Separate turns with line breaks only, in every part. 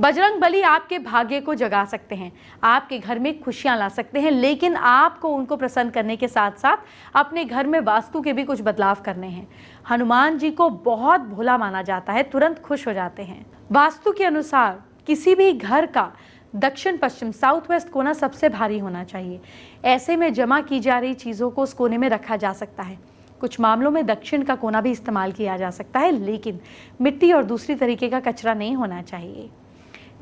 बजरंग बली आपके भाग्य को जगा सकते हैं, आपके घर में खुशियां ला सकते हैं, लेकिन आपको उनको प्रसन्न करने के साथ साथ अपने घर में वास्तु के भी कुछ बदलाव करने हैं। हनुमान जी को बहुत भोला माना जाता है, तुरंत खुश हो जाते हैं। वास्तु के अनुसार किसी भी घर का दक्षिण पश्चिम साउथ वेस्ट कोना सबसे भारी होना चाहिए। ऐसे में जमा की जा रही चीजों को उस कोने में रखा जा सकता है। कुछ मामलों में दक्षिण का कोना भी इस्तेमाल किया जा सकता है, लेकिन मिट्टी और दूसरी तरीके का कचरा नहीं होना चाहिए।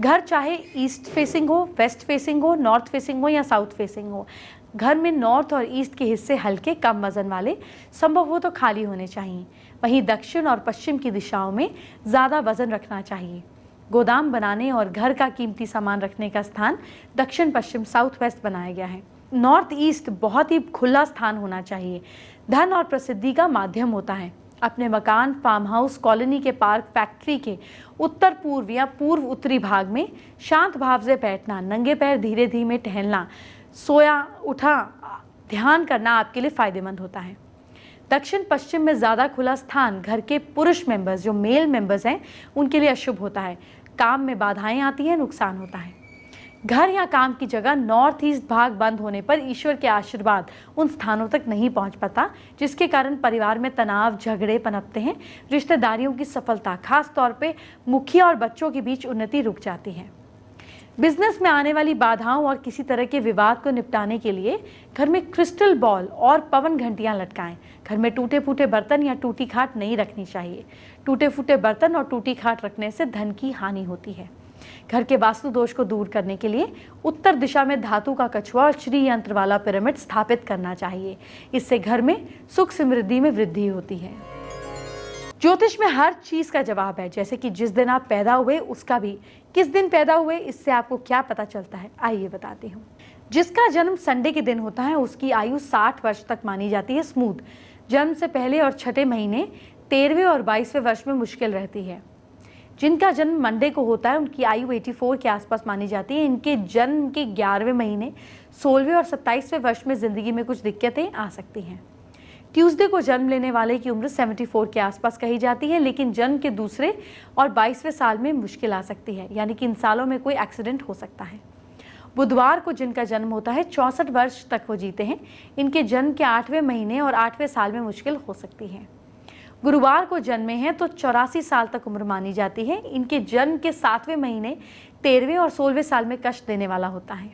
घर चाहे ईस्ट फेसिंग हो, वेस्ट फेसिंग हो, नॉर्थ फेसिंग हो या साउथ फेसिंग हो, घर में नॉर्थ और ईस्ट के हिस्से हल्के कम वजन वाले, संभव हो तो खाली होने चाहिए। वहीं दक्षिण और पश्चिम की दिशाओं में ज़्यादा वजन रखना चाहिए। गोदाम बनाने और घर का कीमती सामान रखने का स्थान दक्षिण पश्चिम साउथ वेस्ट बनाया गया है। नॉर्थ ईस्ट बहुत ही खुला स्थान होना चाहिए, धन और प्रसिद्धि का माध्यम होता है। अपने मकान, फार्म हाउस, कॉलोनी के पार्क, फैक्ट्री के उत्तर पूर्व या पूर्व उत्तरी भाग में शांत भाव से बैठना, नंगे पैर धीरे धीरे टहलना, सोया उठा ध्यान करना आपके लिए फायदेमंद होता है। दक्षिण पश्चिम में ज़्यादा खुला स्थान घर के पुरुष मेंबर्स, जो मेल मेंबर्स हैं, उनके लिए अशुभ होता है। काम में बाधाएं आती हैं, नुकसान होता है। घर या काम की जगह नॉर्थ ईस्ट भाग बंद होने पर ईश्वर के आशीर्वाद उन स्थानों तक नहीं पहुंच पाता, जिसके कारण परिवार में तनाव, झगड़े पनपते हैं। रिश्तेदारियों की सफलता, खास तौर पे मुखिया और बच्चों के बीच उन्नति रुक जाती है। बिजनेस में आने वाली बाधाओं और किसी तरह के विवाद को निपटाने के लिए घर में क्रिस्टल बॉल और पवन घंटियां लटकाएं। घर में टूटे फूटे बर्तन या टूटी खाट नहीं रखनी चाहिए। टूटे फूटे बर्तन और टूटी खाट रखने से धन की हानि होती है। घर के वास्तु दोष को दूर करने के लिए उत्तर दिशा में धातु का कछुआ और श्री यंत्र वाला पिरामिड स्थापित करना चाहिए। इससे घर में सुख समृद्धि में वृद्धि होती है। ज्योतिष में हर चीज का जवाब है, जैसे कि जिस दिन आप पैदा हुए उसका भी। किस दिन पैदा हुए इससे आपको क्या पता चलता है, आइए बताती हूँ। जिसका जन्म संडे के दिन होता है उसकी आयु 60 वर्ष तक मानी जाती है स्मूथ। जन्म से पहले और छठे महीने 13वें और 22वें वर्ष में मुश्किल रहती है। जिनका जन्म मंडे को होता है उनकी आयु 84 के आसपास मानी जाती है। इनके जन्म के 11वें महीने 16वें और 27वें वर्ष में जिंदगी में कुछ दिक्कतें आ सकती हैं। ट्यूसडे को जन्म लेने वाले की उम्र 74 के आसपास कही जाती है, लेकिन जन्म के दूसरे और 22वें साल में मुश्किल आ सकती है, यानी कि इन सालों में कोई एक्सीडेंट हो सकता है। बुधवार को जिनका जन्म होता है 64 वर्ष तक वो जीते हैं। इनके जन्म के 8वें महीने और 8वें साल में मुश्किल हो सकती है। गुरुवार को जन्मे हैं तो 84 साल तक उम्र मानी जाती है। इनके जन्म के 7वें महीने 13वें और 16वें साल में कष्ट देने वाला होता है।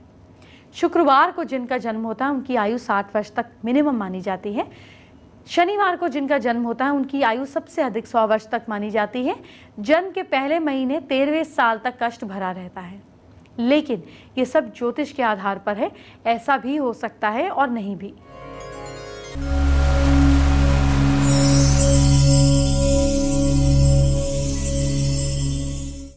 शुक्रवार को जिनका जन्म होता है उनकी आयु 60 वर्ष तक मिनिमम मानी जाती है। शनिवार को जिनका जन्म होता है उनकी आयु सबसे अधिक 100 वर्ष तक मानी जाती है। जन्म के पहले महीने 13वें साल तक कष्ट भरा रहता है, लेकिन ये सब ज्योतिष के आधार पर है, ऐसा भी हो सकता है और नहीं भी।